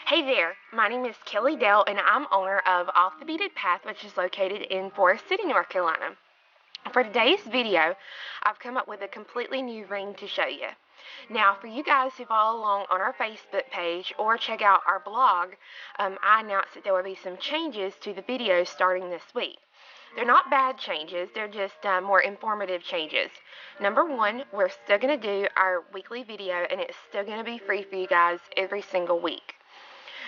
Hey there, my name is Kelly Dell and I'm owner of Off the Beaten Path, which is located in Forest City, North Carolina. For today's video, I've come up with a completely new ring to show you. Now, for you guys who follow along on our Facebook page or check out our blog, I announced that there will be some changes to the videos starting this week. They're not bad changes, they're just more informative changes. Number one, we're still going to do our weekly video and it's still going to be free for you guys every single week.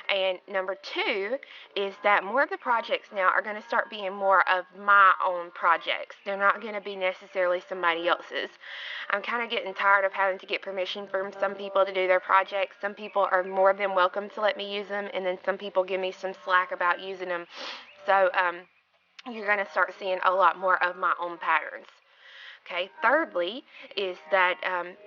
And number two is that more of the projects now are going to start being more of my own projects. They're not going to be necessarily somebody else's. I'm kind of getting tired of having to get permission from some people to do their projects. Some people are more than welcome to let me use them, and then some people give me some slack about using them. So you're going to start seeing a lot more of my own patterns. Okay, thirdly is that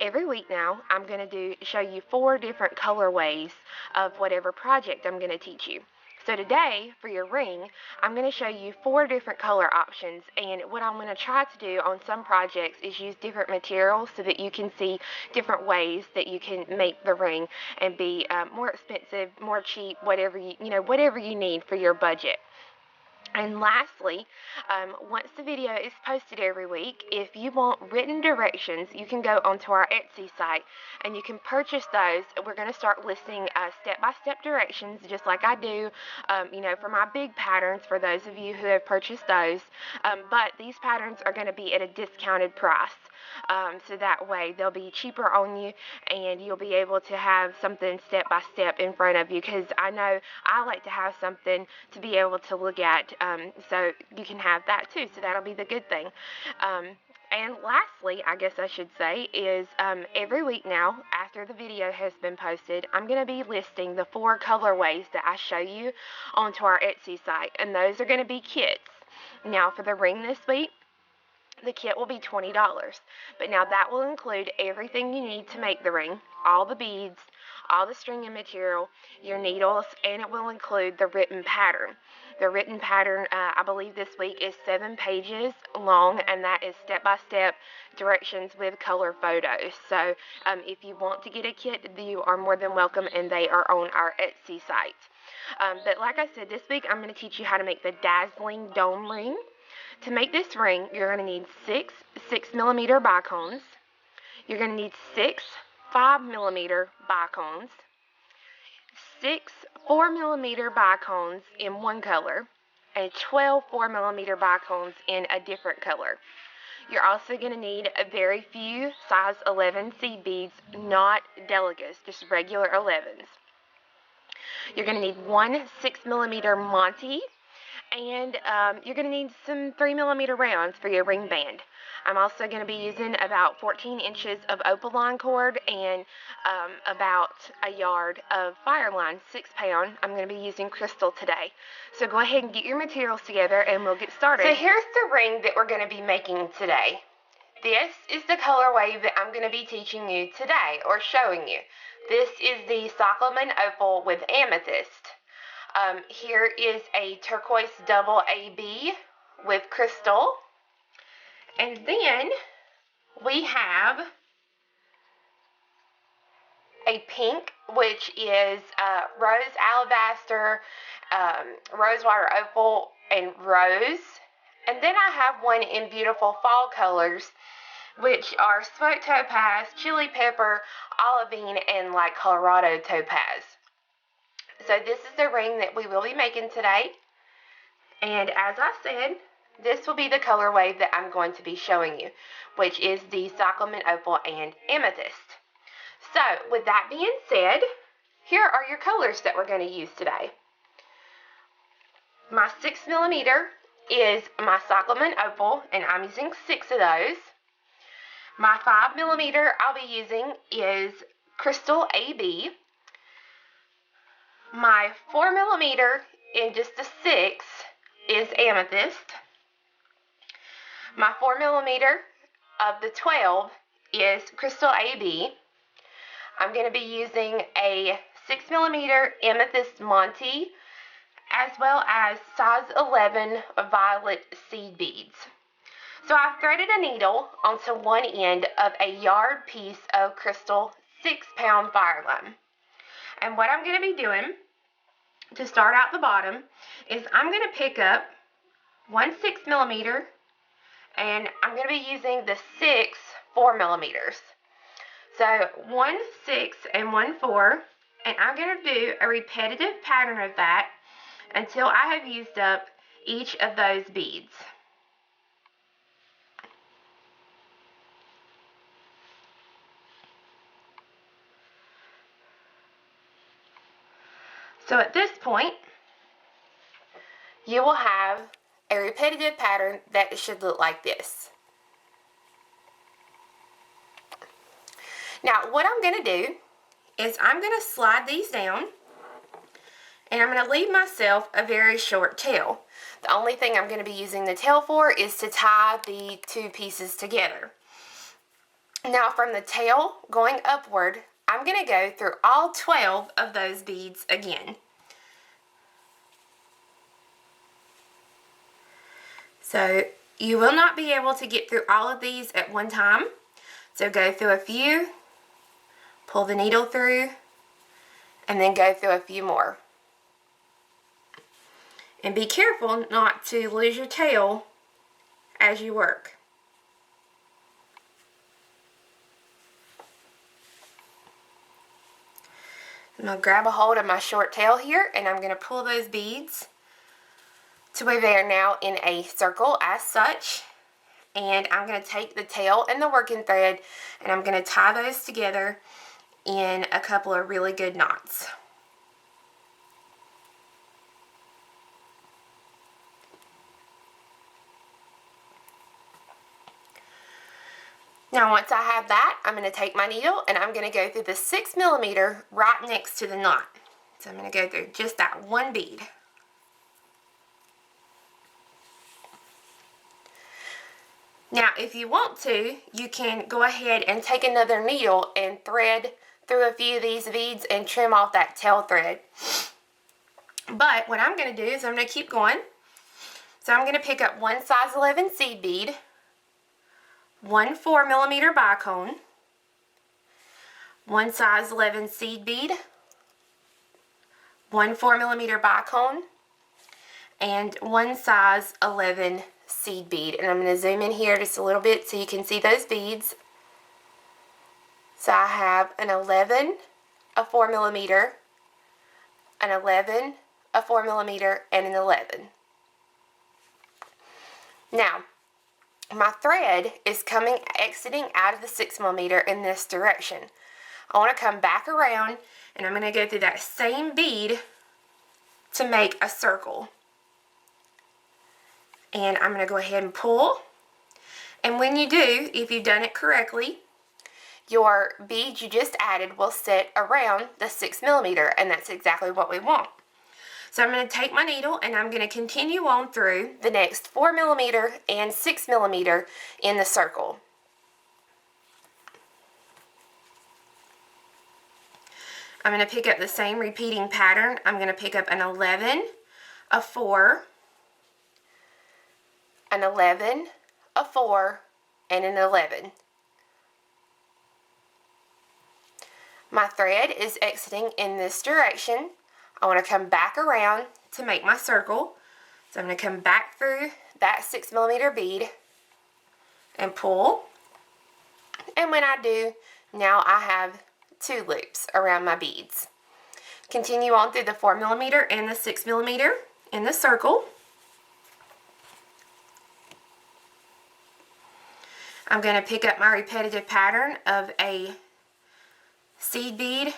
every week now I'm going to show you 4 different colorways of whatever project I'm going to teach you. So today, for your ring, I'm going to show you 4 different color options, and what I'm going to try to do on some projects is use different materials so that you can see different ways that you can make the ring and be more expensive, more cheap, whatever you need for your budget. And lastly, once the video is posted every week, if you want written directions, you can go onto our Etsy site and you can purchase those. We're going to start listing step-by-step directions just like I do, for my big patterns for those of you who have purchased those. But these patterns are going to be at a discounted price. So that way they'll be cheaper on you and you'll be able to have something step-by-step in front of you, because I know I like to have something to be able to look at. So you can have that too, so that'll be the good thing. And lastly, I guess I should say, is every week now, after the video has been posted, I'm going to be listing the 4 colorways that I show you onto our Etsy site, and those are going to be kits. Now, for the ring this week, the kit will be $20, but now that will include everything you need to make the ring, all the beads, all the string and material, your needles, and it will include the written pattern. The written pattern, I believe this week, is 7 pages long, and that is step-by-step directions with color photos. So if you want to get a kit, you are more than welcome, and they are on our Etsy site. But like I said, this week I'm going to teach you how to make the Dazzling dome ring. To make this ring, you're going to need 6 6mm bicones. You're going to need 6 5mm bicones, 6 4mm bicones in one color, and 12 4mm bicones in a different color. You're also going to need a very few size 11 seed beads, not delicates, just regular 11s. You're going to need 1 6mm Montee, and you're going to need some 3mm rounds for your ring band. I'm also going to be using about 14 inches of Opelon cord and about a yard of Fireline 6-pound. I'm going to be using crystal today. So go ahead and get your materials together and we'll get started. So here's the ring that we're going to be making today. This is the colorway that I'm going to be teaching you today, or showing you. This is the Cyclamen Opal with Amethyst. Here is a turquoise double AB with crystal. And then we have a pink, which is rose alabaster, rosewater opal, and rose. And then I have one in beautiful fall colors, which are smoked topaz, chili pepper, olivine, and like Colorado topaz. So this is the ring that we will be making today. And as I said, this will be the colorway that I'm going to be showing you, which is the Cyclamen Opal and Amethyst. So with that being said, here are your colors that we're going to use today. My 6mm is my Cyclamen Opal, and I'm using 6 of those. My 5mm I'll be using is Crystal AB. My 4mm in just a 6 is Amethyst. My 4mm of the 12 is Crystal AB. I'm going to be using a 6mm Amethyst Montee, as well as size 11 violet seed beads. So I've threaded a needle onto one end of a yard piece of crystal 6-pound Fireline. And what I'm going to be doing to start out the bottom is I'm going to pick up 1/6 millimeter, and I'm going to be using the 6 4 millimeters. So 1/6 and 1/4, and I'm going to do a repetitive pattern of that until I have used up each of those beads. So at this point, you will have a repetitive pattern that should look like this. Now, what I'm going to do is I'm going to slide these down, and I'm going to leave myself a very short tail. The only thing I'm going to be using the tail for is to tie the two pieces together. Now, from the tail going upward, I'm going to go through all 12 of those beads again. So you will not be able to get through all of these at one time. So go through a few, pull the needle through, and then go through a few more. And be careful not to lose your tail as you work. I'm going to grab a hold of my short tail here, and I'm going to pull those beads to where they are now in a circle as such. And I'm going to take the tail and the working thread, and I'm going to tie those together in a couple of really good knots. Now once I have that, I'm going to take my needle and I'm going to go through the 6 millimeter right next to the knot. So I'm going to go through just that one bead. Now if you want to, you can go ahead and take another needle and thread through a few of these beads and trim off that tail thread. But what I'm going to do is I'm going to keep going. So I'm going to pick up one size 11 seed bead, one 4 millimeter bicone, one size 11 seed bead, one 4 millimeter bicone, and one size 11 seed bead. And I'm going to zoom in here just a little bit so you can see those beads. So I have an 11, a 4 millimeter, an 11, a 4 millimeter, and an 11. Now, my thread is exiting out of the 6 millimeter in this direction. I want to come back around, and I'm going to go through that same bead to make a circle. And I'm going to go ahead and pull. And when you do, if you've done it correctly, your bead you just added will sit around the 6 millimeter, and that's exactly what we want. So I'm going to take my needle and I'm going to continue on through the next 4 millimeter and 6 millimeter in the circle. I'm going to pick up the same repeating pattern. I'm going to pick up an 11, a 4, an 11, a 4, and an 11. My thread is exiting in this direction. I want to come back around to make my circle. So I'm going to come back through that 6 millimeter bead and pull. And when I do, now I have 2 loops around my beads. Continue on through the 4 millimeter and the 6 millimeter in the circle. I'm going to pick up my repetitive pattern of a seed bead,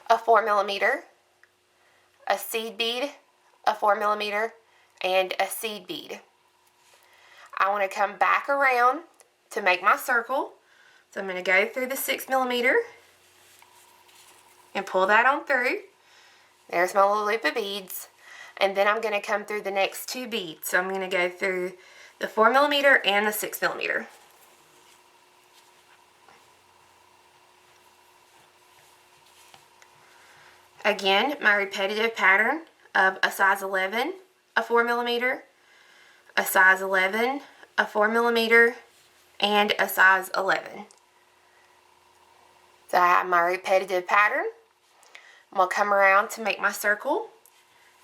a 4 millimeter, a seed bead, a 4 millimeter, and a seed bead. I want to come back around to make my circle. So I'm going to go through the 6 millimeter and pull that on through. There's my little loop of beads. And then I'm going to come through the next 2 beads. So I'm going to go through the 4 millimeter and the 6 millimeter. Again, my repetitive pattern of a size 11, a 4 millimeter, a size 11, a 4 millimeter, and a size 11. So I have my repetitive pattern, I'm going to come around to make my circle.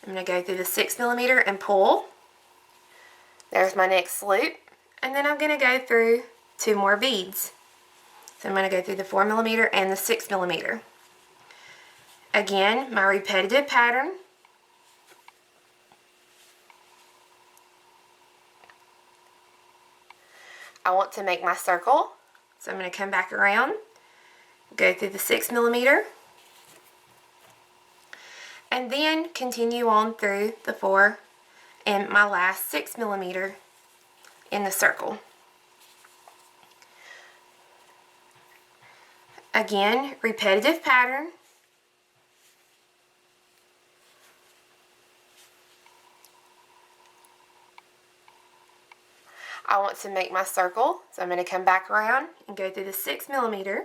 I'm going to go through the 6mm and pull. There's my next loop. And then I'm going to go through 2 more beads. So I'm going to go through the 4mm and the 6mm. Again, my repetitive pattern. I want to make my circle. So I'm going to come back around, go through the 6mm, and then continue on through the 4 and my last 6mm in the circle. Again, repetitive pattern. I want to make my circle, so I'm going to come back around and go through the 6mm.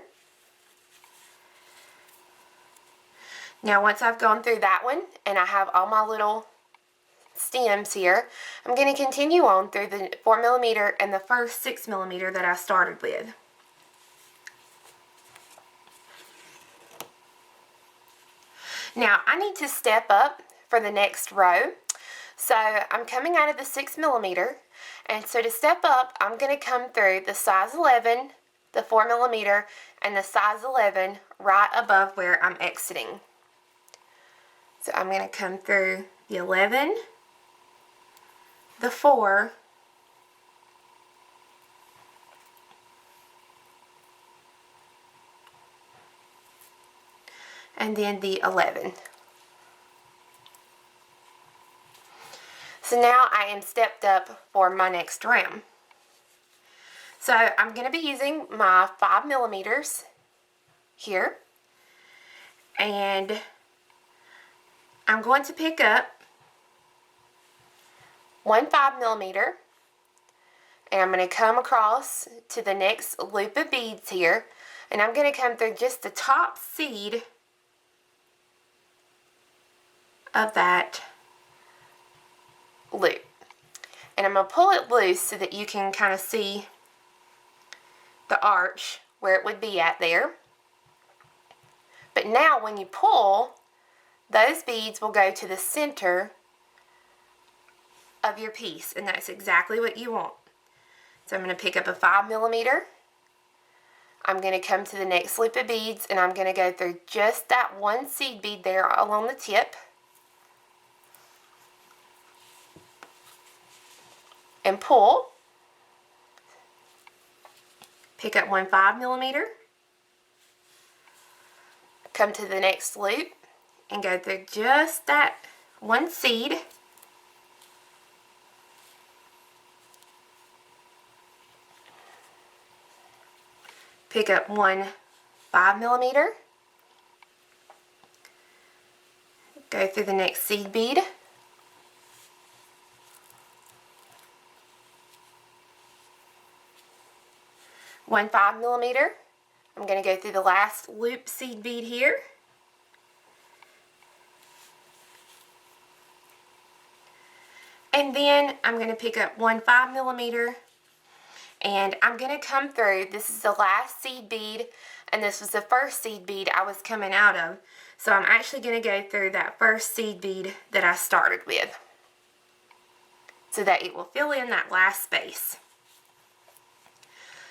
Now once I've gone through that one and I have all my little stems here, I'm going to continue on through the 4mm and the first 6mm that I started with. Now I need to step up for the next row. So I'm coming out of the 6mm, and so to step up, I'm going to come through the size 11, the 4mm, and the size 11 right above where I'm exiting. So I'm going to come through the 11, the 4, and then the 11. So now I am stepped up for my next round. So I'm going to be using my 5mm here, and I'm going to pick up one 5mm, and I'm going to come across to the next loop of beads here, and I'm going to come through just the top seed of that loop, and I'm going to pull it loose so that you can kind of see the arch where it would be at there. But now when you pull, those beads will go to the center of your piece, and that's exactly what you want. So I'm going to pick up a 5mm. I'm going to come to the next loop of beads, and I'm going to go through just that one seed bead there along the tip, and pull. Pick up one 5mm, come to the next loop, and go through just that one seed, pick up one 5mm, go through the next seed bead, one 5mm. I'm going to go through the last loop seed bead here, and then I'm going to pick up one 5mm, and I'm going to come through. This is the last seed bead, and this was the first seed bead I was coming out of. So I'm actually going to go through that first seed bead that I started with, so that it will fill in that last space.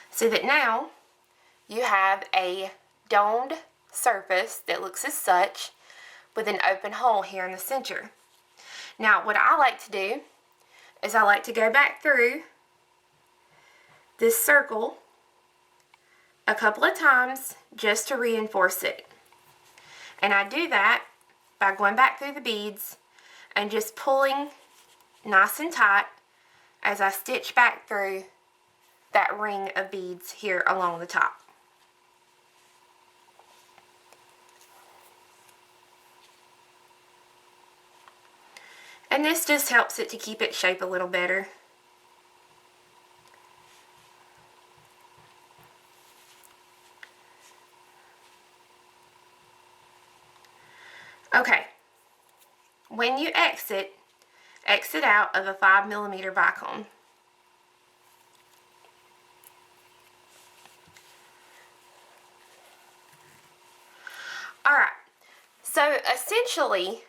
So that now you have a domed surface that looks as such, with an open hole here in the center. Now what I like to do is I like to go back through this circle a couple of times just to reinforce it. And I do that by going back through the beads and just pulling nice and tight as I stitch back through that ring of beads here along the top. And this just helps it to keep its shape a little better. Okay, when you exit out of a 5mm bicone. Alright, So essentially,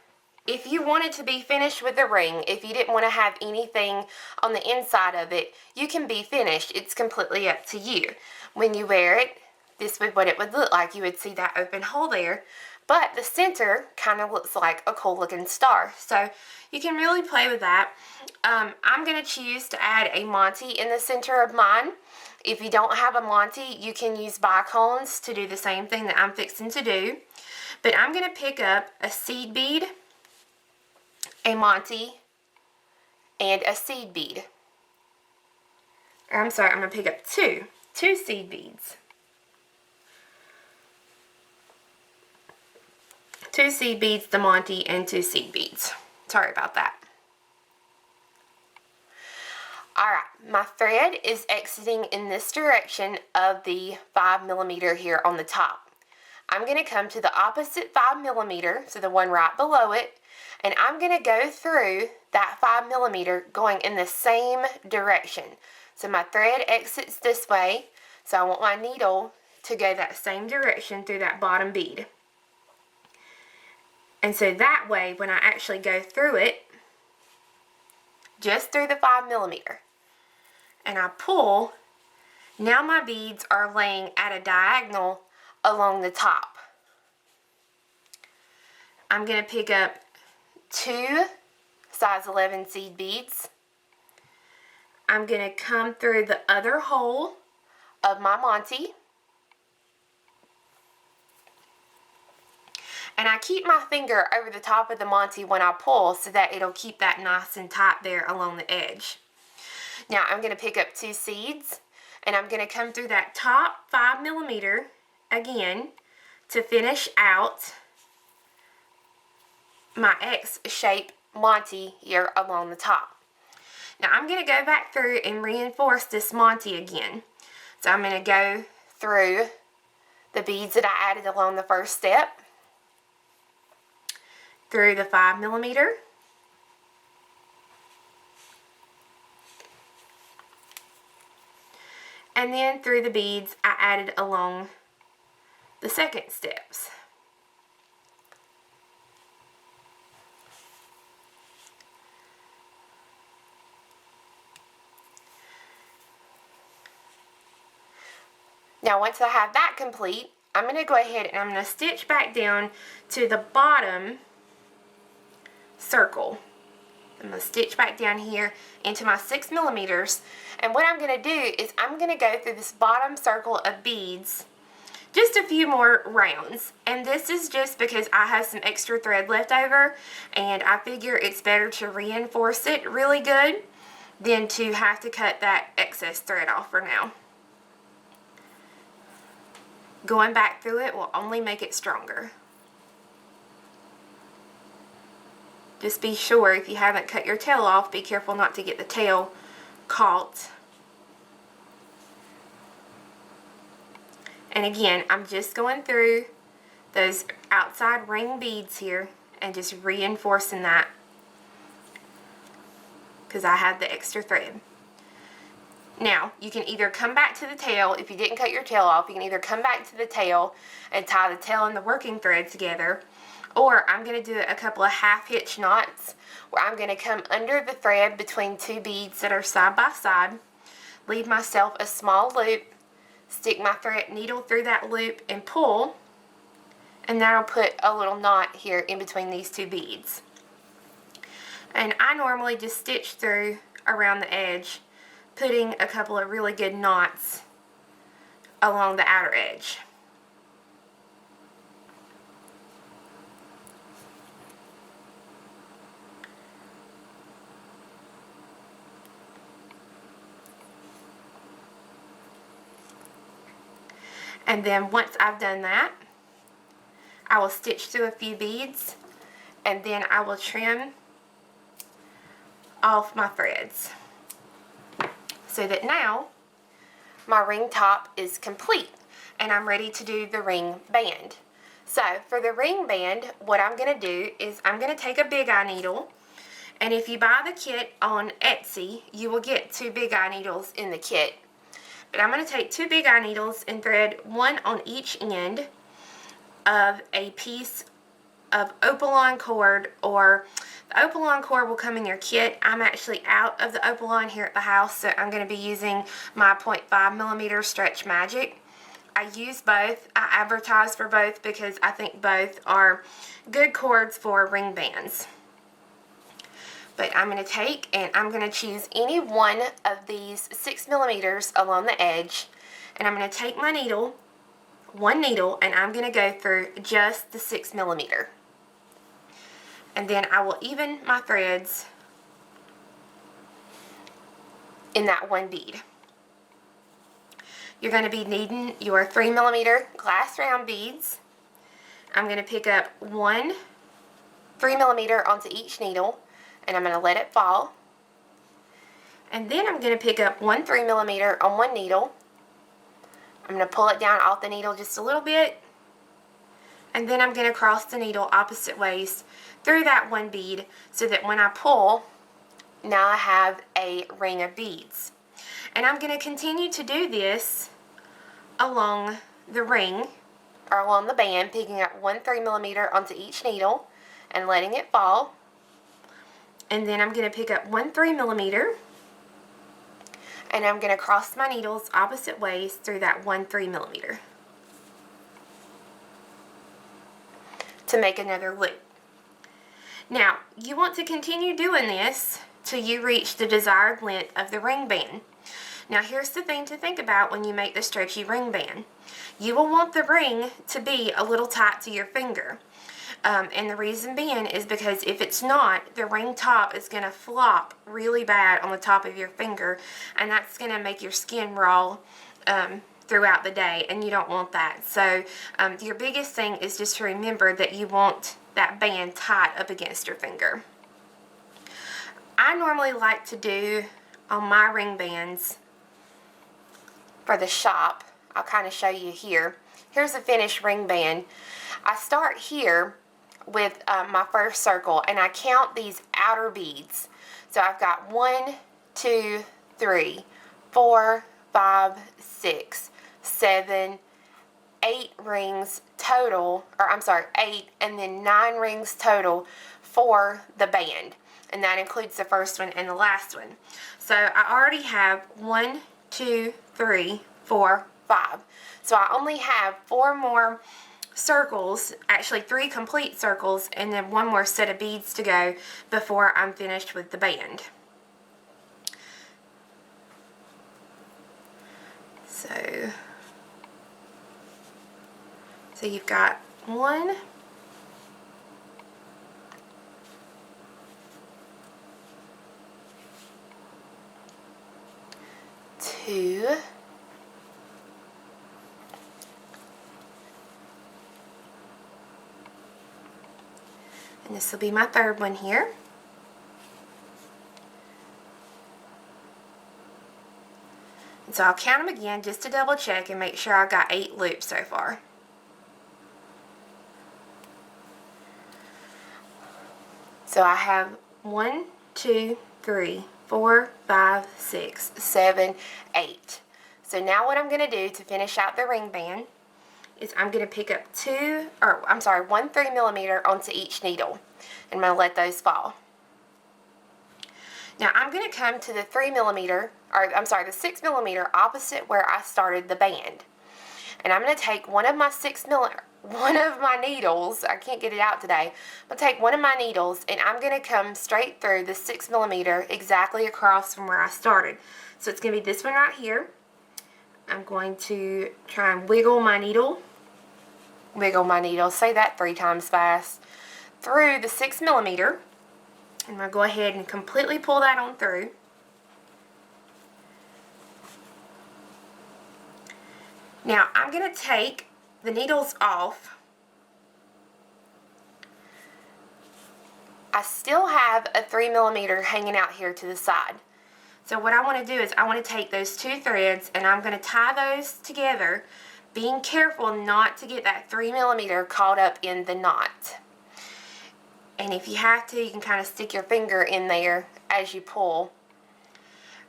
if you wanted to be finished with the ring, if you didn't want to have anything on the inside of it, you can be finished. It's completely up to you. When you wear it, this is what it would look like. You would see that open hole there, but the center kind of looks like a cool looking star. So you can really play with that. I'm going to choose to add a Montee in the center of mine. If you don't have a Montee, you can use Bicones to do the same thing that I'm fixing to do. But I'm going to pick up a seed bead, a Montee, and a seed bead. I'm sorry, I'm going to pick up two seed beads. Two seed beads, the Montee, and two seed beads. Sorry about that. Alright, my thread is exiting in this direction of the 5mm here on the top. I'm going to come to the opposite 5mm, so the one right below it, and I'm going to go through that 5mm going in the same direction. So my thread exits this way, so I want my needle to go that same direction through that bottom bead. And so that way, when I actually go through it, just through the 5mm, and I pull, now my beads are laying at a diagonal along the top. I'm going to pick up two size 11 seed beads. I'm going to come through the other hole of my Montee. And I keep my finger over the top of the Montee when I pull so that it'll keep that nice and tight there along the edge. Now I'm going to pick up two seeds and I'm going to come through that top 5mm again to finish out my X-shaped Montee here along the top. Now I'm going to go back through and reinforce this Montee again. So I'm going to go through the beads that I added along the first step, through the 5mm, and then through the beads I added along the second steps. Now once I have that complete, I'm going to go ahead and I'm going to stitch back down to the bottom circle. I'm going to stitch back down here into my 6mm, and what I'm going to do is I'm going to go through this bottom circle of beads just a few more rounds, and this is just because I have some extra thread left over and I figure it's better to reinforce it really good than to have to cut that excess thread off for now. Going back through it will only make it stronger. Just be sure, if you haven't cut your tail off, be careful not to get the tail caught. And again, I'm just going through those outside ring beads here and just reinforcing that because I had the extra thread. Now, you can either come back to the tail, if you didn't cut your tail off, you can either come back to the tail and tie the tail and the working thread together, or I'm going to do a couple of half hitch knots where I'm going to come under the thread between two beads that are side by side, leave myself a small loop, stick my thread needle through that loop and pull, and that'll put a little knot here in between these two beads. And I normally just stitch through around the edge, putting a couple of really good knots along the outer edge. And then once I've done that, I will stitch through a few beads and then I will trim off my threads so that now my ring top is complete and I'm ready to do the ring band. So for the ring band, what I'm going to do is I'm going to take a big eye needle, and if you buy the kit on Etsy, you will get 2 big eye needles in the kit. But I'm going to take 2 big eye needles and thread one on each end of a piece of Opelon cord, or the Opelon cord will come in your kit. I'm actually out of the Opelon here at the house, so I'm going to be using my 0.5mm Stretch Magic. I use both. I advertise for both because I think both are good cords for ring bands. But I'm going to take and I'm going to choose any one of these 6mm along the edge, and I'm going to take my needle, one needle, and I'm going to go through just the 6mm. And then I will even my threads in that one bead. You're going to be needing your 3mm glass round beads. I'm going to pick up one 3mm onto each needle, and I'm going to let it fall. And then I'm going to pick up one 3mm on one needle. I'm going to pull it down off the needle just a little bit, and then I'm going to cross the needle opposite ways through that one bead, so that when I pull, now I have a ring of beads. And I'm going to continue to do this along the ring, or along the band, picking up one 3mm onto each needle and letting it fall. And then I'm going to pick up one 3mm, and I'm going to cross my needles opposite ways through that one 3mm to make another loop. Now, you want to continue doing this till you reach the desired length of the ring band. Now, here's the thing to think about when you make the stretchy ring band. You will want the ring to be a little tight to your finger. And the reason being is because if it's not, the ring top is going to flop really bad on the top of your finger, and that's going to make your skin raw throughout the day, and you don't want that. So your biggest thing is just to remember that you want that band tight up against your finger. I normally like to do on my ring bands for the shop, I'll kind of show you here. Here's a finished ring band. I start here with my first circle, and I count these outer beads. So I've got 1, 2, 3, 4, 5, 6, 7, 8 rings total, or I'm sorry, 8, and then 9 rings total for the band. And that includes the first one and the last one. So I already have 1, 2, 3, 4, 5. So I only have 4 more circles, actually 3 complete circles, and then 1 more set of beads to go before I'm finished with the band. So you've got 1, 2, and this will be my third one here. And so I'll count them again just to double check and make sure I've got 8 loops so far. So I have 1, 2, 3, 4, 5, 6, 7, 8. So now what I'm going to do to finish out the ring band is I'm going to pick up 1 3mm onto each needle, and I'm going to let those fall. Now I'm going to come to the 3mm, or I'm sorry, the 6mm opposite where I started the band, and I'm going to take one of my needles. I can't get it out today. I'm going to take one of my needles, and I'm going to come straight through the 6mm exactly across from where I started. So it's going to be this one right here. I'm going to try and wiggle my needle, say that 3 times fast, through the 6mm. I'm going to go ahead and completely pull that on through. Now I'm going to take the needles off. I still have a 3mm hanging out here to the side. So what I want to do is I want to take those 2 threads, and I'm going to tie those together, being careful not to get that 3mm caught up in the knot. And if you have to, you can kind of stick your finger in there as you pull.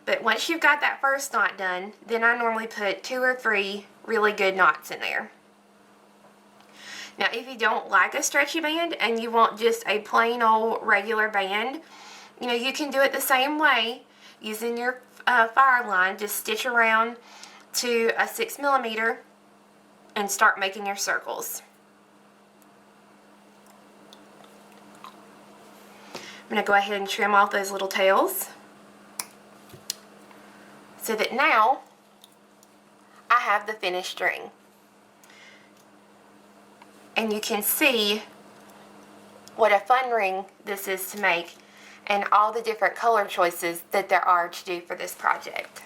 But once you've got that first knot done, then I normally put 2 or 3 really good knots in there. Now, if you don't like a stretchy band and you want just a plain old regular band, you know, you can do it the same way using your Fireline. Just stitch around to a 6mm and start making your circles. I'm going to go ahead and trim off those little tails so that now I have the finished ring. And you can see what a fun ring this is to make and all the different color choices that there are to do for this project.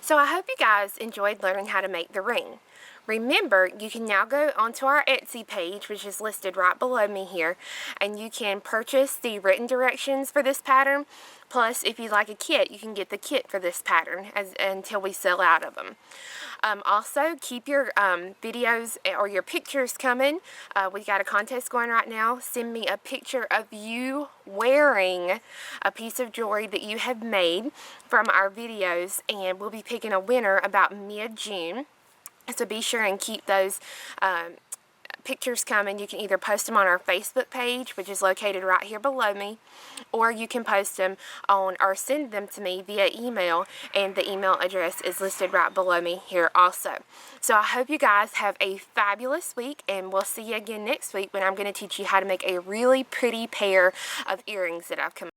So I hope you guys enjoyed learning how to make the ring. Remember, you can now go onto our Etsy page, which is listed right below me here, and you can purchase the written directions for this pattern. Plus, if you like a kit, you can get the kit for this pattern until we sell out of them. Also, keep your videos or your pictures coming. We got a contest going right now. Send me a picture of you wearing a piece of jewelry that you have made from our videos, and we'll be picking a winner about mid-June. So be sure and keep those pictures coming. You can either post them on our Facebook page, which is located right here below me, or you can post them on or send them to me via email, and the email address is listed right below me here also. So I hope you guys have a fabulous week, and we'll see you again next week when I'm going to teach you how to make a really pretty pair of earrings that I've come